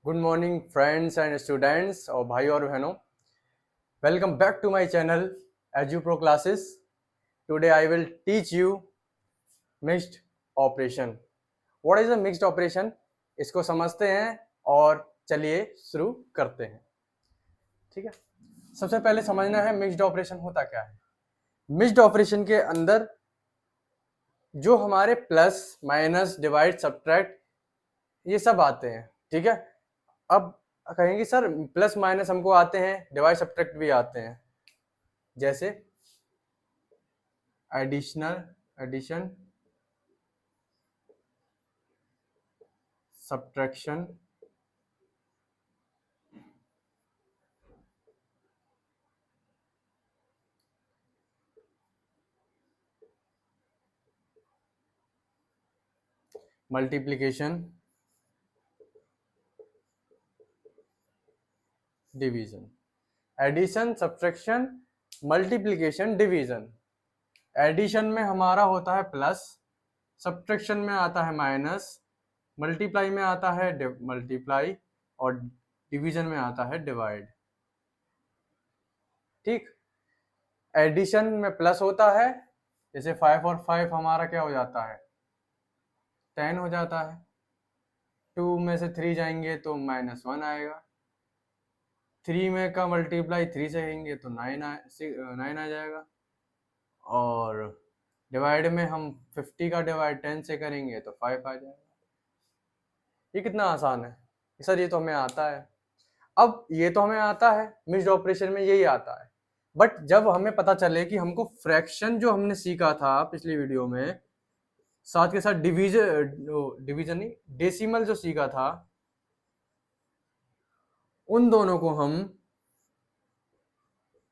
Good morning friends and students और भाई और बहनों, welcome back to my channel Edu Pro Classes. Today I will teach you mixed operation. What is a mixed operation, इसको समझते हैं और चलिए शुरू करते हैं। ठीक है, सबसे पहले समझना है मिक्स्ड ऑपरेशन होता क्या है। मिक्स्ड ऑपरेशन के अंदर जो हमारे प्लस माइनस डिवाइड सब्ट्रैक्ट ये सब आते हैं। ठीक है, अब कहेंगे सर प्लस माइनस हमको आते हैं, डिवाइड सब्ट्रैक्ट भी आते हैं, जैसे addition, subtraction, multiplication, division. Addition, subtraction, multiplication, division. Addition में हमारा होता है प्लस, सब्ट्रैक्शन में आता है माइनस, मल्टीप्लाई में आता है मल्टीप्लाई और डिवीजन में आता है डिवाइड। ठीक, एडिशन में प्लस होता है, जैसे 5 और 5 हमारा क्या हो जाता है 10 हो जाता है। 2 में से 3 जाएंगे तो -1 आएगा। 3 में का मल्टीप्लाई 3 से करेंगे तो 9 आ जाएगा। और डिवाइड में हम 50 का डिवाइड 10 से करेंगे तो 5 आ जाएगा। ये कितना आसान है सर, ये तो हमें आता है। अब ये तो हमें आता है, मिक्स्ड ऑपरेशन में यही आता है। बट जब हमें पता चले कि हमको फ्रैक्शन जो हमने सीखा था पिछली वीडियो में, साथ के साथ डिवीजन नहीं डेसिमल जो सीखा था, उन दोनों को हम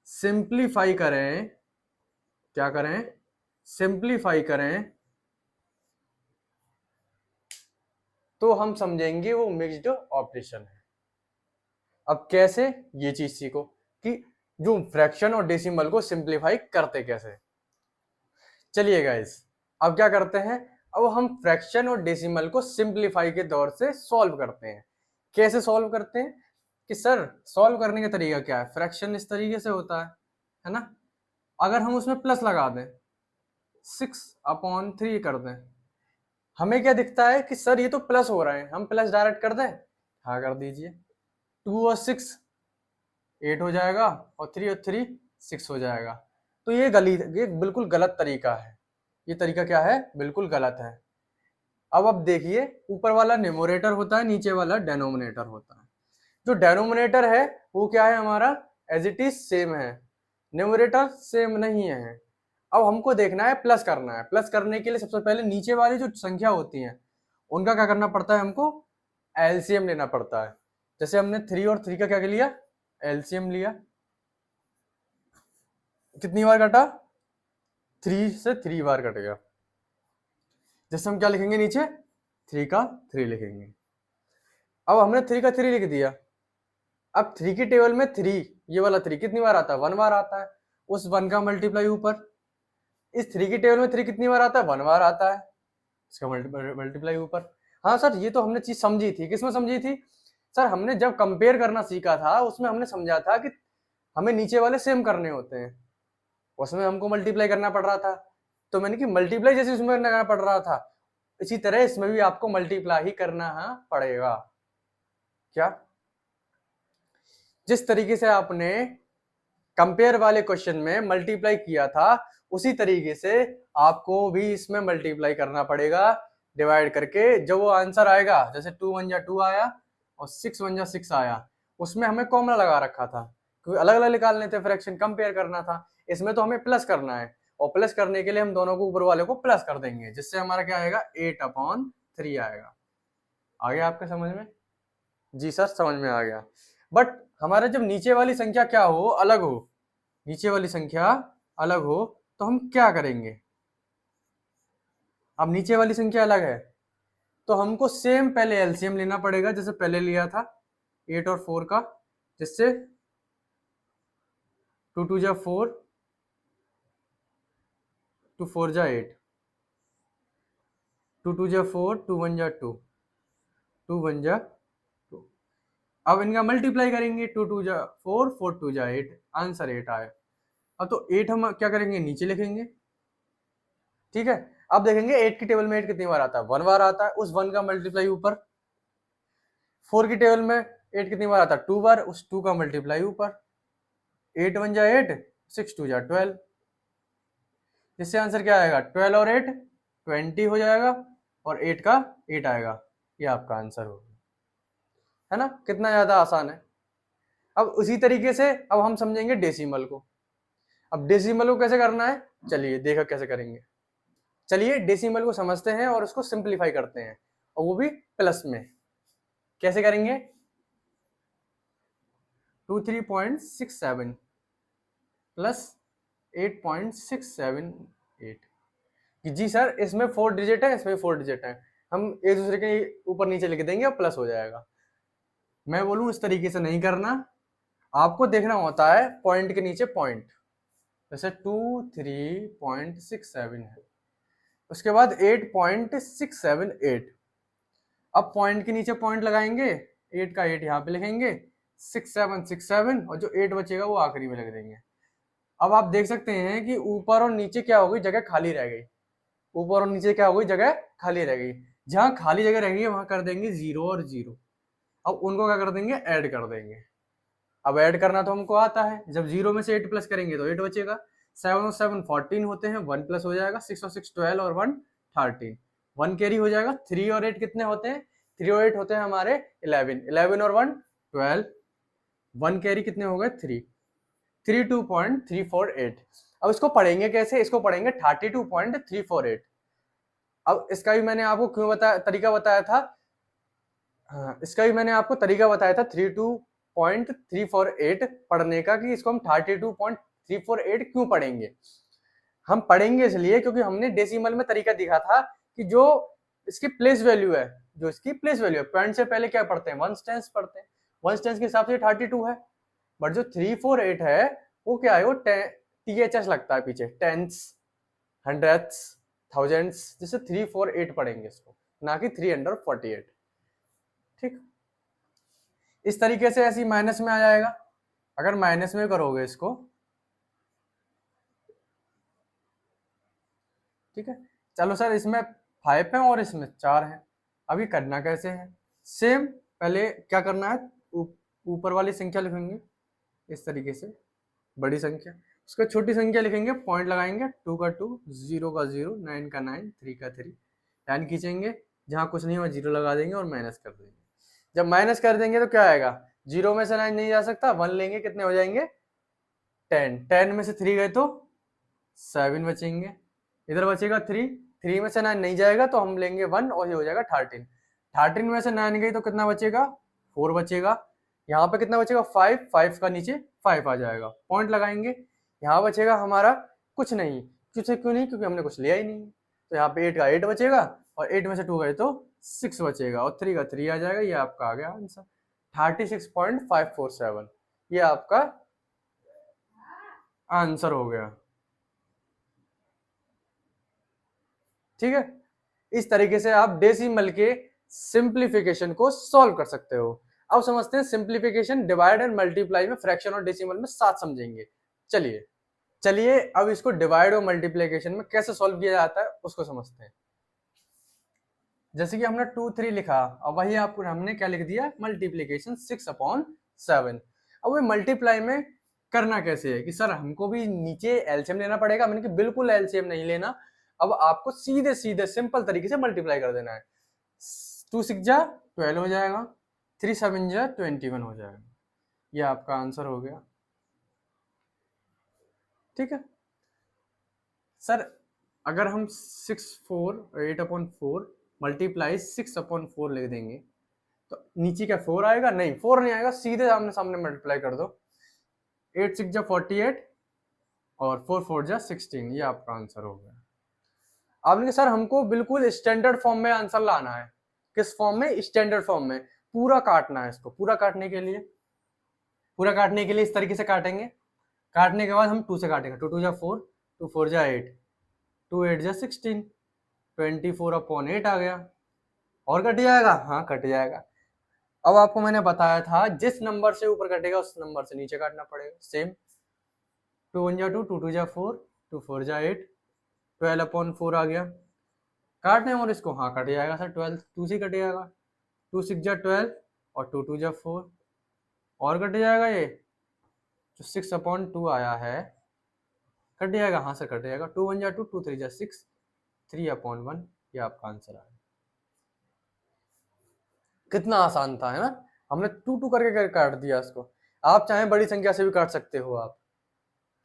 सिंप्लीफाई करें। क्या करें? सिंप्लीफाई करें तो हम समझेंगे वो मिक्स्ड ऑपरेशन है। अब कैसे, ये चीज सीखो कि जो फ्रैक्शन और डेसिमल को सिंप्लीफाई करते कैसे। चलिए गाइस, अब क्या करते हैं, अब हम फ्रैक्शन और डेसिमल को सिंप्लीफाई के दौर से सॉल्व करते हैं। कैसे सॉल्व करते हैं कि सर सॉल्व करने का तरीका क्या है। फ्रैक्शन इस तरीके से होता है ना। अगर हम उसमें प्लस लगा दें, 6/3 कर दें, हमें क्या दिखता है कि सर ये तो प्लस हो रहा है, हम प्लस डायरेक्ट कर दें। हाँ कर दीजिए। 2 और 6 8 हो जाएगा और 3 और 3 6 हो जाएगा। तो ये बिल्कुल गलत तरीका है। ये तरीका क्या है? बिल्कुल गलत है। अब देखिए, ऊपर वाला न्यूमरेटर होता है, नीचे वाला डेनोमिनेटर होता है। जो डेनोमिनेटर है वो क्या है हमारा, एज इट इज सेम है। न्यूमरेटर सेम नहीं है। अब हमको देखना है, प्लस करना है। प्लस करने के लिए सबसे पहले नीचे वाली जो संख्या होती है उनका क्या करना पड़ता है, हमको एलसीएम लेना पड़ता है। जैसे हमने 3 और 3 का क्या लिया, एलसीएम लिया। कितनी बार कटा? 3 से 3 बार कट गया। जैसे हम क्या लिखेंगे नीचे, 3 का 3 लिखेंगे। अब हमने 3 का 3 लिख दिया। अब 3 की टेबल में 3, ये वाला 3 कितनी बार आता है? 1 बार आता है। उस 1 का मल्टीप्लाई ऊपर। इस 3 की टेबल में 3 कितनी बार आता है? 1 बार आता है। इसका मल्टीप्लाई ऊपर। हाँ सर, ये तो हमने चीज समझी थी। किसमें समझी थी सर? हमने जब कंपेयर करना सीखा था उसमें हमने समझा था कि हमें नीचे वाले सेम करने होते हैं, उसमें हमको मल्टीप्लाई करना पड़ रहा था। तो मैंने कि मल्टीप्लाई जैसे उसमें करना पड़ रहा था, इसी तरह इसमें भी आपको मल्टीप्लाई ही करना पड़ेगा। क्या? जिस तरीके से आपने कंपेयर वाले क्वेश्चन में मल्टीप्लाई किया था, उसी तरीके से आपको भी इसमें मल्टीप्लाई करना पड़ेगा डिवाइड करके। जो वो आंसर आएगा, जैसे 2 1 जा 2 आया और 6 1 जा 6 आया, उसमें हमें कॉमन लगा रखा था क्योंकि अलग अलग निकालने थे, फ्रैक्शन कंपेयर करना था। इसमें तो हमें प्लस करना है और प्लस करने के लिए हम दोनों को ऊपर वाले को प्लस कर देंगे, जिससे हमारा क्या आएगा 8/3 आएगा। आ गया आपके समझ में? जी सर, समझ में आ गया। बट हमारा जब नीचे वाली संख्या क्या हो, अलग हो, नीचे वाली संख्या अलग हो, तो हम क्या करेंगे? अब नीचे वाली संख्या अलग है तो हमको सेम पहले एलसीएम लेना पड़ेगा, जैसे पहले लिया था 8 और 4 का, जिससे 2 2 जा 4, 2 4 जा 8, 2 2 जा 4, 2 1 जा 2, 2 1 जा 2। अब इनका मल्टीप्लाई करेंगे, 2 2 जा 4, 4 2 जा 8, आंसर 8 आया। अब तो 8 हम क्या करेंगे, नीचे लिखेंगे, ठीक है। अब देखेंगे 8 की टेबल में 8 कितनी बार आता है, 1 बार आता है, उस 1 का मल्टीप्लाई ऊपर। 4 की टेबल में 8 कितनी बार आता है, 2 बार, उस 2 का मल्टीप्लाई ऊपर। 8 1 जा 8, 6 2 जा 12, जिससे आंसर क्या आएगा, 12 और 8 20 हो जाएगा, और 8 का 8 आएगा। ये आपका आंसर होगा, है ना, कितना ज्यादा आसान है। अब उसी तरीके से अब हम समझेंगे डेसिमल को। अब डेसिमल को कैसे करना है, चलिए देखा कैसे करेंगे। चलिए डेसिमल को समझते हैं और उसको सिंप्लीफाई करते हैं, और वो भी प्लस में। कैसे करेंगे, 23.67 प्लस 8.678। जी सर इसमें 4 डिजिट है, इसमें 4 डिजिट है, हम एक दूसरे के ऊपर नीचे लिख देंगे और प्लस हो जाएगा। मैं बोलूं इस तरीके से नहीं करना, आपको देखना होता है पॉइंट के नीचे पॉइंट, जैसे 23.67 है, उसके बाद 8.678। अब पॉइंट के नीचे पॉइंट लगाएंगे, 8 का 8 यहाँ पे लिखेंगे, 6767, और जो 8 बचेगा वो आखिरी में लिख देंगे। अब आप देख सकते हैं कि ऊपर और नीचे क्या हो गई, जगह खाली रह गई। ऊपर और नीचे क्या हो गई, जगह खाली रह गई। जहां खाली जगह रहेगी वहां कर देंगे 0 और 0। अब उनको क्या कर देंगे, ऐड कर देंगे। अब ऐड करना तो हमको आता है, जब 0 में से 8 प्लस करेंगे तो 8 बचेगा। 7 और 7 14 होते हैं, 1 प्लस हो जाएगा। 6 और 6 12 और 1 13, 1 कैरी हो जाएगा। 3 और 8 कितने होते हैं, 3 और 8 होते हैं हमारे 11, 11 और 1 12, 1 कैरी कितने हो गए 3, 32.348। अब इसको पढ़ेंगे कैसे, इसको पढ़ेंगे 32.348। अब इसका भी मैंने आपको क्यों बताया, तरीका बताया था, हाँ इसका भी मैंने आपको तरीका बताया था 32.348 पढ़ने का, कि इसको हम 32.348 क्यों पढ़ेंगे। हम पढ़ेंगे इसलिए क्योंकि हमने डेसिमल में तरीका दिखा था कि जो इसकी प्लेस वैल्यू है, जो इसकी प्लेस वैल्यू है, पॉइंट से पहले क्या पढ़ते हैं, 1 टेंस पढ़ते हैं, 1 टेंस के हिसाब से 32 है। बट जो 348 है वो क्या है, वो THS लगता है पीछे, टेंस, हंड्रेड्स, थाउजेंड्स, जैसे 348 पढ़ेंगे इसको, ना कि 348। ठीक, इस तरीके से ऐसी माइनस में आ जाएगा। अगर माइनस में करोगे इसको, ठीक है, चलो सर इसमें 5 है और इसमें 4 है, अभी करना कैसे है, सेम पहले क्या करना है, ऊपर वाली संख्या लिखेंगे इस तरीके से, बड़ी संख्या, उसका छोटी संख्या लिखेंगे, पॉइंट लगाएंगे, 2 का 2, 0 का 0, 9 का 9, 3 का 3, लाइन खींचेंगे, जहां कुछ नहीं हुआ 0 लगा देंगे और माइनस कर देंगे। जब माइनस कर देंगे तो क्या आएगा, 0 में से 9 नहीं जा सकता, 1 लेंगे, कितने हो जाएंगे 10, 10 में से 3 गए तो 7 बचेंगे, इधर बचेगा 3, 3 में से 9 नहीं जाएगा तो हम लेंगे 1 और ये हो जाएगा 13, 13 में से 9 गई तो कितना बचेगा 4 बचेगा, यहाँ पे कितना बचेगा 5, 5 का नीचे 5 आ जाएगा, पॉइंट लगाएंगे, यहाँ बचेगा हमारा कुछ नहीं, क्यों नहीं, क्योंकि हमने कुछ लिया ही नहीं, तो यहाँ पे 8 का 8 बचेगा, और 8 में से 2 गए तो 6 बचेगा, और 3 का 3 आ जाएगा। ये आपका आ गया आंसर 36.547, ये आपका आंसर हो गया। ठीक है, इस तरीके से आप डेसिमल के सिंप्लीफिकेशन को सॉल्व कर सकते हो। अब समझते हैं सिंप्लीफिकेशन, डिवाइड एंड मल्टीप्लाई में, फ्रैक्शन और डेसिमल में साथ समझेंगे। चलिए अब इसको डिवाइड और मल्टीप्लिकेशन में कैसे सॉल्व किया जाता है उसको समझते हैं। जैसे कि हमने 2 3 लिखा, और वही आपको हमने क्या लिख दिया, मल्टीप्लिकेशन 6/7। अब वो मल्टीप्लाई में करना कैसे है कि सर हमको भी नीचे एलसीएम लेना पड़ेगा, मैंने कि बिल्कुल एलसीएम नहीं लेना, अब आपको सीधे सीधे सिंपल तरीके से मल्टीप्लाई कर देना है। 2 6 जा 12 हो जाएगा, 3 7 जा 21 हो जाएगा, ये आपका आंसर हो गया। ठीक है सर, अगर हम 8/4 मल्टीप्लाई 6/4 लिख देंगे तो नीचे क्या 4 आएगा, नहीं 4 नहीं आएगा, सीधे आमने सामने मल्टीप्लाई कर दो, 8 6 जा 48 और 4 4 जा 16, ये आपका आंसर हो गया। आपने कहा सर हमको बिल्कुल स्टैंडर्ड फॉर्म में आंसर लाना है, किस फॉर्म में, स्टैंडर्ड फॉर्म में, पूरा काटना है इसको, पूरा काटने के लिए इस तरीके से काटेंगे, काटने के बाद हम 2 से काटेंगे, 2 2 जा 4, 2 4 जा 8, 2 8 जा 16, 24/8 आ गया, और कट जाएगा, हाँ कट जाएगा। अब आपको मैंने बताया था जिस नंबर से ऊपर कटेगा उस नंबर से नीचे काटना पड़ेगा। सेम, 2 1 जा 2, 2 2 जा 4, 2 4 जा 8, 12/4 आ गया। काटने और इसको, हाँ कट जाएगा सर, 12 2 से कट जाएगा, 2 6 जा 12 और 2 2 जा 4 और कट जाएगा। ये जो 6/2 आया है कट जाएगा, हाँ सर कट जाएगा। 2 1 जा 2, 2 3 जा 6, 3/1 ये आपका आंसर आया। कितना आसान था, है ना? हमने 2 2 करके काट दिया इसको। आप चाहे बड़ी संख्या से भी काट सकते हो। आप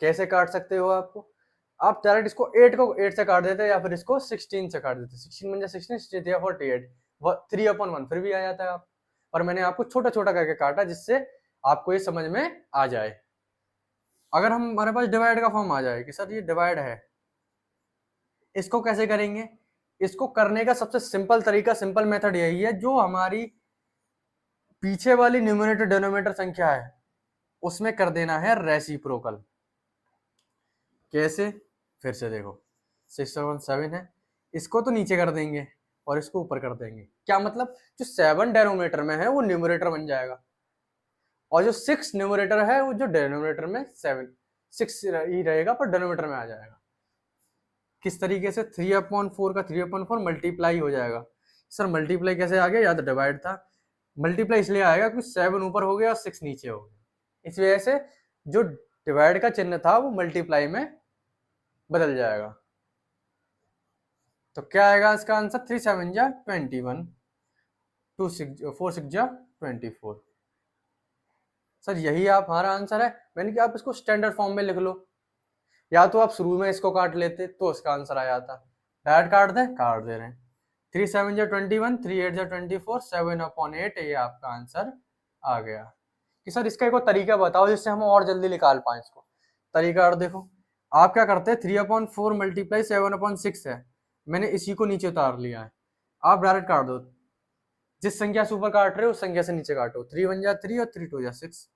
कैसे काट सकते हो? आपको आप डायरेक्ट इसको 8 को 8 से काट देते या फिर इसको 16 से काट देते। 16 बन 16, 48, 3/1 फिर भी आ जाता है आप। और मैंने आपको छोटा छोटा करके काटा जिससे आपको ये समझ में आ जाए। अगर हम हमारे पास डिवाइड का फॉर्म आ जाए कि सर ये डिवाइड है, इसको कैसे करेंगे? इसको करने का सबसे सिंपल तरीका, सिंपल मेथड यही है, जो हमारी पीछे वाली न्यूमरेटर डिनोमिनेटर संख्या है उसमें कर देना है रेसिप्रोकल। कैसे? फिर से देखो, 6/7 है, इसको तो नीचे कर देंगे और इसको ऊपर कर देंगे। क्या मतलब? जो 7 डेनोमिनेटर में है वो न्यूमरेटर बन जाएगा और जो 6 न्यूमरेटर है वो जो डेनोमिनेटर में 6 ही रहेगा पर डेनोमिनेटर में आ जाएगा। किस तरीके से? 3/4 का 3/4 मल्टीप्लाई हो जाएगा। सर मल्टीप्लाई कैसे आ गया? या तो डिवाइड था। मल्टीप्लाई इसलिए आएगा क्योंकि 7 ऊपर हो गया और 6 नीचे हो गया। इस वजह से जो डिवाइड का चिन्ह था वो मल्टीप्लाई में बदल जाएगा। तो क्या आएगा इसका आंसर? 3 7 जा 21, 2 6 4 6 जा 24। सर यही आप हमारा आंसर है। मैंने कहा आप इसको स्टैंडर्ड फॉर्म में लिख लो, या तो आप शुरू में इसको काट लेते तो इसका आंसर आ जाता। डायरेक्ट काट दे रहे हैं। 3 7 जा 21, 3 8 जा 24, 7/8 ये आपका आंसर आ गया। कि सर इसका एक और तरीका बताओ जिससे हम और जल्दी निकाल पाए इसको। तरीका और देखो, आप क्या करते हैं, 3/4 मल्टीप्लाई 7/6 है, मैंने इसी को नीचे उतार लिया है। आप डायरेक्ट काट दो, जिस संख्या से ऊपर काट रहे हो उस संख्या से नीचे काटो। 3 1 जा 3 और 3 2 जा 6।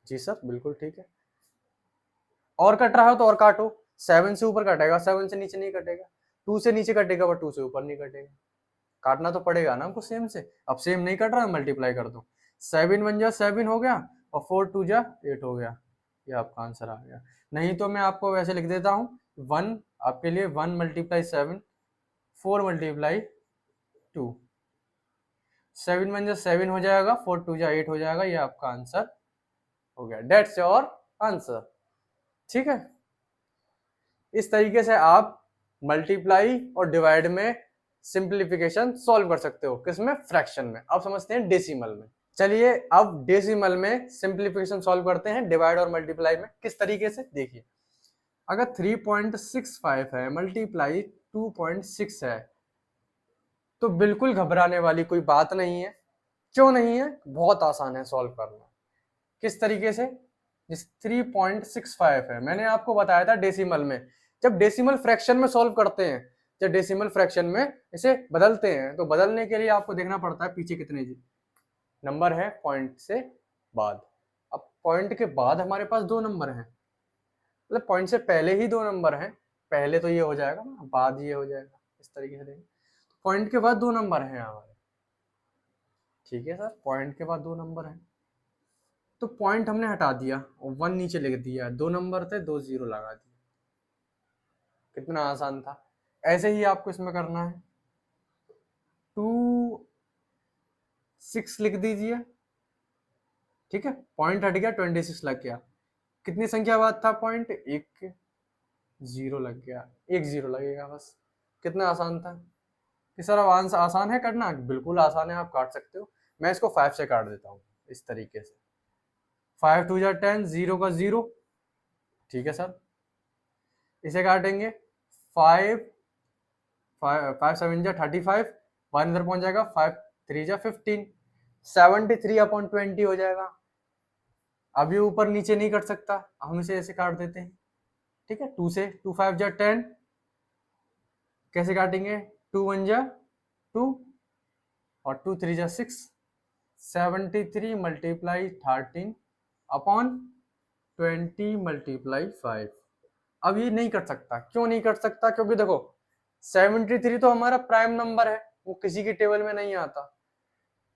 जी सर बिल्कुल ठीक है। और कट रहा हो तो और काटो। 7 से ऊपर कटेगा, 7 से नीचे नहीं कटेगा। 2 से नीचे कटेगा पर 2 से ऊपर नहीं कटेगा। काटना तो पड़ेगा ना हमको सेम से। अब सेम नहीं कट रहा है, मल्टीप्लाई कर दो। 7 1 जा 7 हो गया और 4 2 जा 8 हो गया। ये आपका आंसर आ गया। नहीं तो मैं आपको वैसे लिख देता हूँ, 1 आपके लिए 1 मल्टीप्लाई 7, 4 मल्टीप्लाई 2, 7 1 जा 7 हो जाएगा, 4 2 जा 8 हो जाएगा। ये आपका आंसर हो गया। That's your answer. ठीक है, इस तरीके से आप मल्टीप्लाई और डिवाइड में सिंप्लीफिकेशन सॉल्व कर सकते हो। किसमें? फ्रैक्शन में। अब समझते हैं डेसिमल में। चलिए अब डेसिमल में सिंप्लीफिकेशन सॉल्व करते हैं डिवाइड और मल्टीप्लाई में। किस तरीके से? देखिए, अगर 3.65 है मल्टीप्लाई 2.6 है तो बिल्कुल घबराने वाली कोई बात नहीं है। क्यों नहीं है? बहुत आसान है सॉल्व करना। किस तरीके से? जिस 3.65 है, मैंने आपको बताया था डेसिमल में, जब डेसिमल फ्रैक्शन में सॉल्व करते हैं, जब डेसिमल फ्रैक्शन में इसे बदलते हैं तो बदलने के लिए आपको देखना पड़ता है पीछे कितने नंबर है पॉइंट से बाद। अब पॉइंट के बाद हमारे पास 2 नंबर हैं, मतलब पॉइंट से पहले ही 2 नंबर हैं। पहले तो ये हो जाएगा ना, बाद ये हो जाएगा। इस तरीके से देखें, पॉइंट के बाद 2 नंबर हैं हमारे। ठीक है सर, पॉइंट के बाद 2 नंबर हैं तो पॉइंट हमने हटा दिया और 1 नीचे लिख दिया। 2 नंबर थे, 2 0 लगा दिए। कितना आसान था। ऐसे ही आपको इसमें करना है। 2 6 लिख दीजिए। ठीक है, पॉइंट हट गया, 26 लग गया। कितनी संख्या बाद था पॉइंट? 1 0 लग गया। 1 0 लगेगा बस। कितना आसान था कि सर अब आंसर आसान है करना? बिल्कुल आसान है, आप काट सकते हो। मैं इसको 5 से काट देता हूँ इस तरीके से। 5 2 जा 10, 0 का 0। ठीक है सर, इसे काटेंगे। 5 5 7 जा 35, 1 इधर पहुंच जाएगा। 5 3 जा 15, 73/20 हो जाएगा। अब ये ऊपर नीचे नहीं कट सकता, हम इसे ऐसे काट देते हैं। ठीक है, 2 से 2 5 जा 10, कैसे काटेंगे? 2 1 जा 2 और 2 3 जा 6, 73 मल्टीप्लाई 13/20 मल्टीप्लाई 5। अब ये नहीं कट सकता। क्यों नहीं कट सकता? क्योंकि देखो 73 तो हमारा प्राइम नंबर है, वो किसी की टेबल में नहीं आता।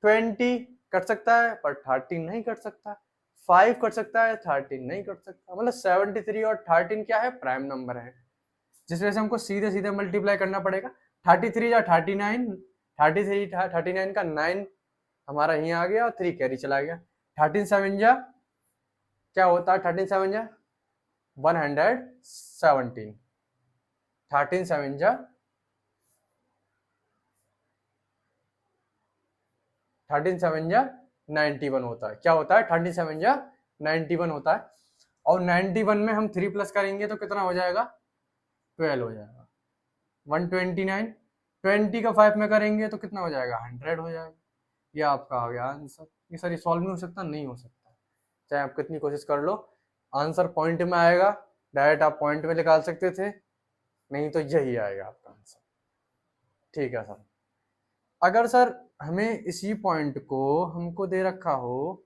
20 कट सकता है पर 13 नहीं कट सकता, 5 कट सकता है 13 नहीं कट सकता, मतलब 73 और 13 क्या है, प्राइम नंबर है, जिस वजह से हमको सीधे सीधे मल्टीप्लाई करना पड़ेगा। 33 या 39, 39 का 9 हमारा यहीं आ गया और 3 कैरी चला गया। 13 7 जा क्या होता है, 13 7 जा 117, 13 7 जा 13 7 जा 91 होता है। क्या होता है, 13 7 जा 91 होता है। और 91 में हम 3 प्लस करेंगे तो कितना हो जाएगा, 12 हो जाएगा। 129, 20 का 5 में करेंगे तो कितना हो जाएगा, 100 हो जाएगा। ये आपका आ गया आंसर। ये सर सॉल्व नहीं हो सकता, नहीं हो सकता, चाहे आप कितनी कोशिश कर लो, आंसर पॉइंट में आएगा। डायरेक्ट आप पॉइंट में निकाल सकते थे, नहीं तो यही आएगा आपका आंसर। ठीक है सर। अगर सर हमें इसी पॉइंट को हमको दे रखा हो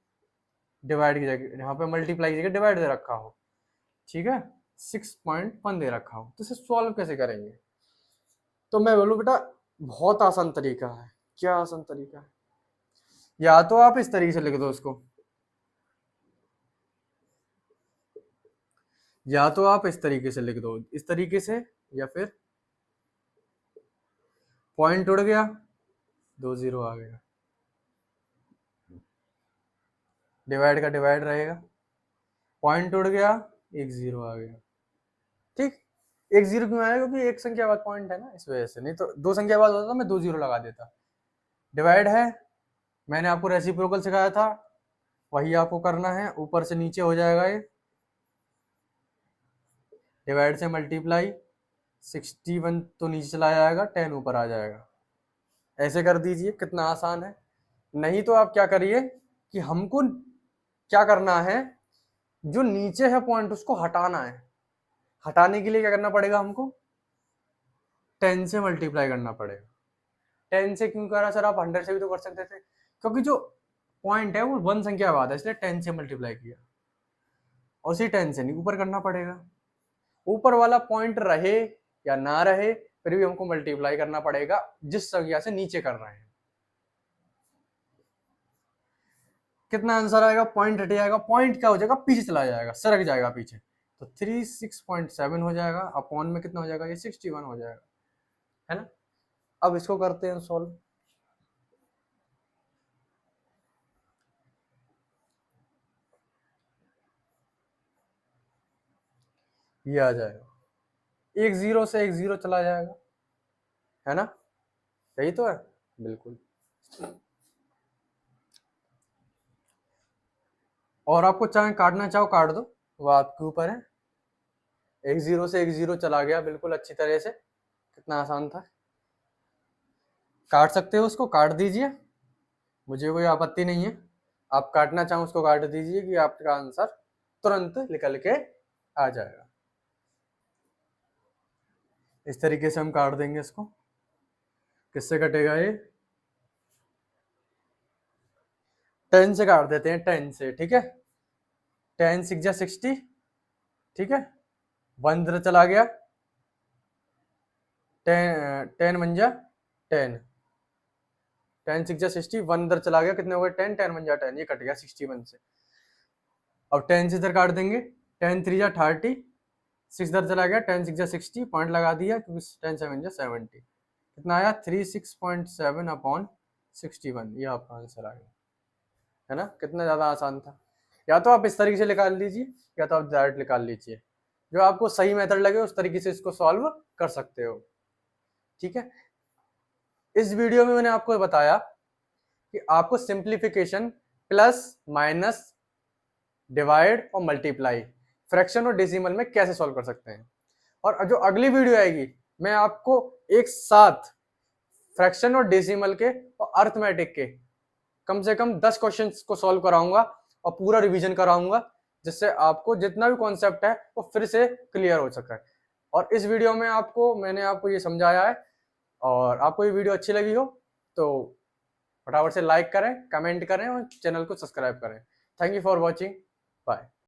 डिवाइड की जगह, यहाँ पे मल्टीप्लाई की जगह डिवाइड दे रखा हो, ठीक है, 6.1 दे रखा हो, तो इसे सॉल्व कैसे करेंगे? तो मैं बोलूँ बेटा बहुत आसान तरीका है। क्या आसान तरीका है? या तो आप इस तरीके से लिख दो उसको, या तो आप इस तरीके से लिख दो, इस तरीके से, या फिर पॉइंट उड़ गया 2 0 आ गया, डिवाइड का डिवाइड रहेगा, पॉइंट उड़ गया 1 0 आ गया। ठीक, 1 0 क्यों आया, क्योंकि एक संख्या बाद पॉइंट है ना, इस वजह से। नहीं तो 2 संख्या बाद होता तो मैं 2 0 लगा देता। डिवाइड है, मैंने आपको रेसिप्रोकल सिखाया था, वही आपको करना है, ऊपर से नीचे हो जाएगा ये, डिवाइड से मल्टीप्लाई, 61 तो नीचे चला जाएगा, 10 ऊपर आ जाएगा। ऐसे कर दीजिए, कितना आसान है। नहीं तो आप क्या करिए कि हमको क्या करना है, जो नीचे है पॉइंट उसको हटाना है। हटाने के लिए क्या करना पड़ेगा हमको, 10 से मल्टीप्लाई करना पड़ेगा। 10 से क्यों करा सर, आप 100 से भी तो कर सकते थे, क्योंकि जो पॉइंट है वो 1 संख्या बाद है, इसलिए 10 से मल्टीप्लाई किया। और उसी 10 से नहीं, ऊपर करना पड़ेगा। ऊपर वाला पॉइंट रहे या ना रहे, फिर भी हमको मल्टीप्लाई करना पड़ेगा जिस संख्या से नीचे कर रहे हैं। कितना आंसर आएगा, पॉइंट हट जाएगा, पॉइंट क्या हो जाएगा, पीछे चला जाएगा, सरक जाएगा पीछे, तो 36.7 हो जाएगा, अपॉन में कितना हो जाएगा, ये 61 हो जाएगा, है ना। अब इसको करते हैं सॉल्व। ये आ जाएगा, 1 0 से 1 0 चला जाएगा, है ना, यही तो है, बिल्कुल। और आपको चाहे काटना चाहो काट दो, वो आपके ऊपर है। 1 0 से 1 0 चला गया, बिल्कुल अच्छी तरह से, कितना आसान था। काट सकते हो उसको, काट दीजिए, मुझे कोई आपत्ति नहीं है। आप काटना चाहो उसको काट दीजिए, कि आपका आंसर तुरंत निकल के आ जाएगा। इस तरीके से हम काट देंगे इसको। किससे कटेगा ये, 10 से काट देते हैं, 10 से, ठीक है। 10 6 जा 60, ठीक है, 1 इधर चला गया, 10 1 जा 10, 10 6 जा 60, 1 इधर चला गया, कितने हो गए 10, 10 1 जा 10, ये कट गया 61 से। अब 10 से इधर काट देंगे, 10 3 जा 30, 6 इधर चला गया, 10 6 जा 60, पॉइंट लगा दिया, क्योंकि 10 7 जा 70, कितना आया 36.7 अपॉन 61, ये आपका आंसर आ गया, है ना। कितना ज़्यादा आसान था। या तो आप इस तरीके से निकाल लीजिए, या तो आप डायरेक्ट निकाल लीजिए, जो आपको सही मेथड लगे उस तरीके से इसको सॉल्व कर सकते हो, ठीक है। इस वीडियो में मैंने आपको बताया कि आपको सिंप्लीफिकेशन, प्लस माइनस, डिवाइड और मल्टीप्लाई, फ्रैक्शन और डेसिमल में कैसे सॉल्व कर सकते हैं। और जो अगली वीडियो आएगी, मैं आपको एक साथ फ्रैक्शन और डेसिमल के और अर्थमेटिक के कम से कम 10 क्वेश्चंस को सॉल्व कराऊंगा और पूरा रिवीजन कराऊंगा, जिससे आपको जितना भी कॉन्सेप्ट है वो फिर से क्लियर हो सके। और इस वीडियो में मैंने आपको ये समझाया है, और आपको ये वीडियो अच्छी लगी हो तो फटाफट से लाइक करें, कमेंट करें और चैनल को सब्सक्राइब करें। Thank you for watching, bye.